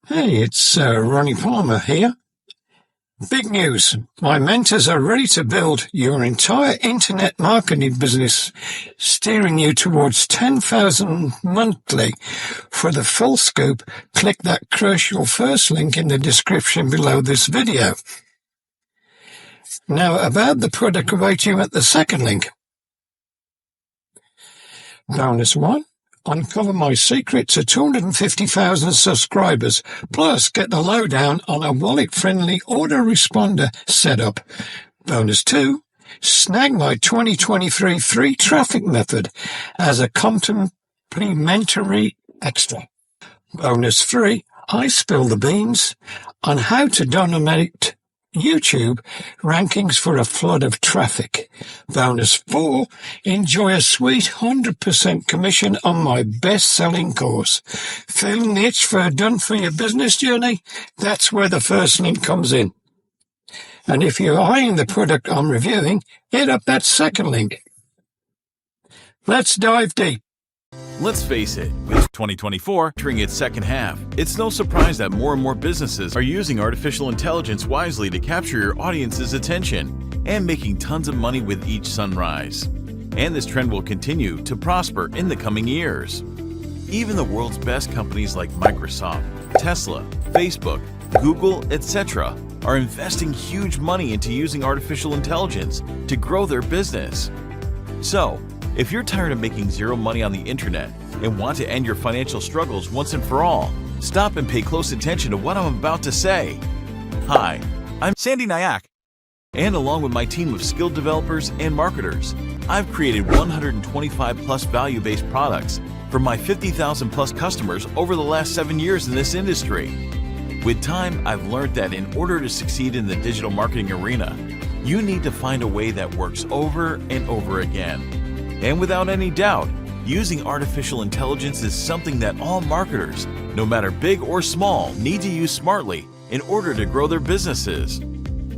Hey, it's Ronnie Palmer here. Big news. My mentors are ready to build your entire internet marketing business, steering you towards 10,000 monthly. For the full scoop, click that crucial first link in the description below this video. Now, about the product awaiting at the second link. Bonus 1. Uncover my secret to 250,000 subscribers, plus get the lowdown on a wallet-friendly autoresponder setup. Bonus 2. Snag my 2023 free traffic method as a complimentary extra. Bonus 3. I spill the beans on how to dominate YouTube rankings for a flood of traffic. Bonus 4, enjoy a sweet 100% commission on my best-selling course. Feeling the itch for a done-for-your business journey? That's where the first link comes in. And if you're eyeing the product I'm reviewing, hit up that second link. Let's dive deep. Let's face it, with 2024 entering its second half, it's no surprise that more and more businesses are using artificial intelligence wisely to capture your audience's attention and making tons of money with each sunrise. And this trend will continue to prosper in the coming years. Even the world's best companies like Microsoft, Tesla, Facebook, Google, etc. are investing huge money into using artificial intelligence to grow their business. So, if you're tired of making zero money on the internet and want to end your financial struggles once and for all, stop and pay close attention to what I'm about to say. Hi, I'm Sandy Nyack, and along with my team of skilled developers and marketers, I've created 125 plus value-based products for my 50,000 plus customers over the last 7 years in this industry. With time, I've learned that in order to succeed in the digital marketing arena, you need to find a way that works over and over again. And without any doubt, using artificial intelligence is something that all marketers, no matter big or small, need to use smartly in order to grow their businesses.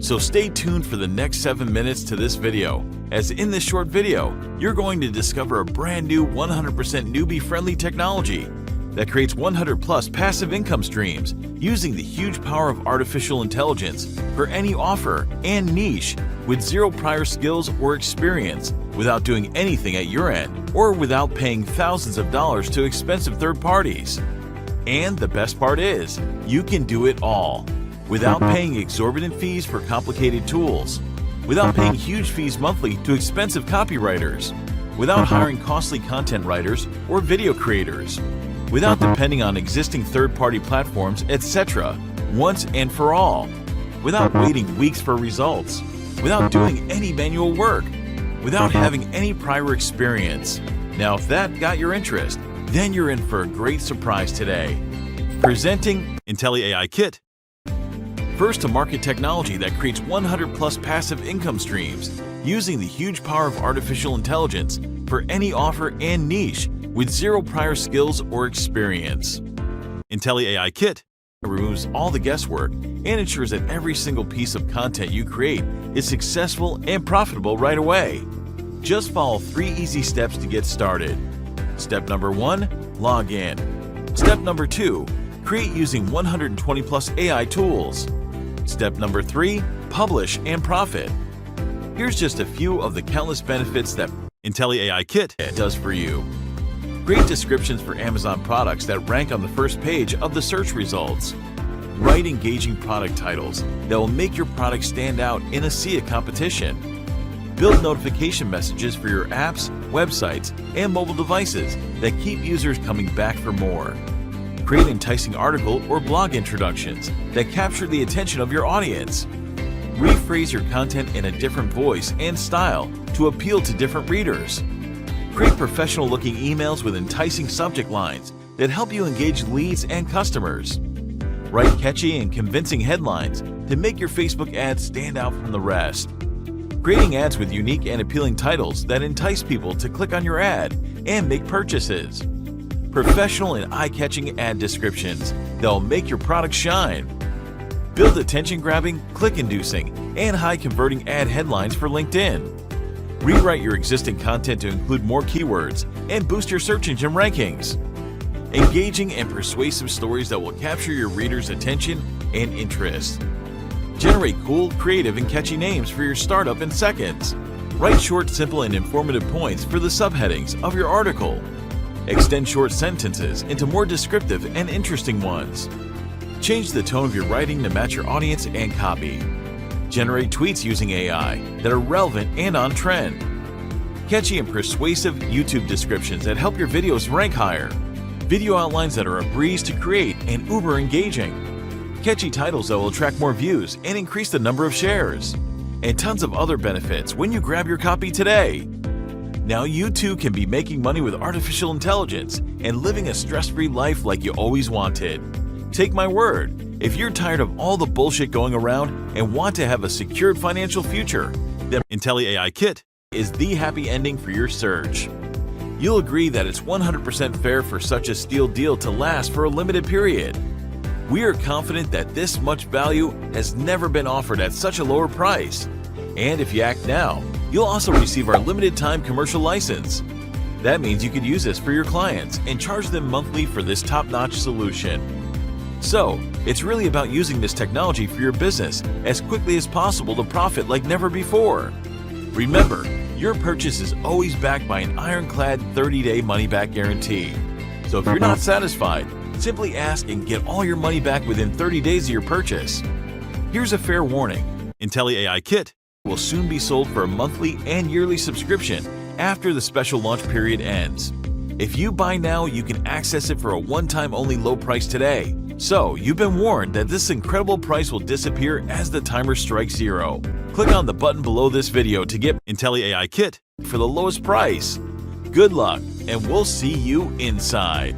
So stay tuned for the next 7 minutes to this video, as in this short video, you're going to discover a brand new 100% newbie-friendly technology that creates 100 plus passive income streams using the huge power of artificial intelligence for any offer and niche with zero prior skills or experience, without doing anything at your end or without paying thousands of dollars to expensive third parties. And the best part is, you can do it all without paying exorbitant fees for complicated tools, without paying huge fees monthly to expensive copywriters, without hiring costly content writers or video creators, without depending on existing third-party platforms, etc., once and for all, without waiting weeks for results, without doing any manual work, without having any prior experience. Now, if that got your interest, then you're in for a great surprise today. Presenting Intelli AI Kit. First to market technology that creates 100 plus passive income streams using the huge power of artificial intelligence for any offer and niche with zero prior skills or experience. Intelli AI Kit removes all the guesswork and ensures that every single piece of content you create is successful and profitable right away. Just follow 3 easy steps to get started. Step number 1, log in. Step number 2, create using 120 plus AI tools. Step number 3, publish and profit. Here's just a few of the countless benefits that Intelli AI Kit does for you. Create descriptions for Amazon products that rank on the first page of the search results. Write engaging product titles that will make your product stand out in a sea of competition. Build notification messages for your apps, websites, and mobile devices that keep users coming back for more. Create enticing article or blog introductions that capture the attention of your audience. Rephrase your content in a different voice and style to appeal to different readers. Create professional-looking emails with enticing subject lines that help you engage leads and customers. Write catchy and convincing headlines to make your Facebook ads stand out from the rest. Creating ads with unique and appealing titles that entice people to click on your ad and make purchases. Professional and eye-catching ad descriptions that will make your product shine. Build attention-grabbing, click-inducing, and high-converting ad headlines for LinkedIn. Rewrite your existing content to include more keywords and boost your search engine rankings. engaging and persuasive stories that will capture your readers' attention and interest. Generate cool, creative, and catchy names for your startup in seconds. Write short, simple, and informative points for the subheadings of your article. Extend short sentences into more descriptive and interesting ones. Change the tone of your writing to match your audience and copy. Generate tweets using AI that are relevant and on trend. Catchy and persuasive YouTube descriptions that help your videos rank higher. Video outlines that are a breeze to create and uber engaging. Catchy titles that will attract more views and increase the number of shares. And tons of other benefits when you grab your copy today. Now you too can be making money with artificial intelligence and living a stress-free life like you always wanted. Take my word, if you're tired of all the bullshit going around and want to have a secured financial future, then Intelli AI Kit is the happy ending for your search. You'll agree that it's 100% fair for such a steal deal to last for a limited period. We are confident that this much value has never been offered at such a lower price. And if you act now, you'll also receive our limited time commercial license. That means you could use this for your clients and charge them monthly for this top-notch solution. So, it's really about using this technology for your business as quickly as possible to profit like never before. Remember, your purchase is always backed by an ironclad 30-day money-back guarantee. So if you're not satisfied, simply ask and get all your money back within 30 days of your purchase. Here's a fair warning. Intelli AI Kit will soon be sold for a monthly and yearly subscription after the special launch period ends. If you buy now, you can access it for a one-time only low price today. So, you've been warned that this incredible price will disappear as the timer strikes zero. Click on the button below this video to get Intelli AI Kit for the lowest price. Good luck, and we'll see you inside.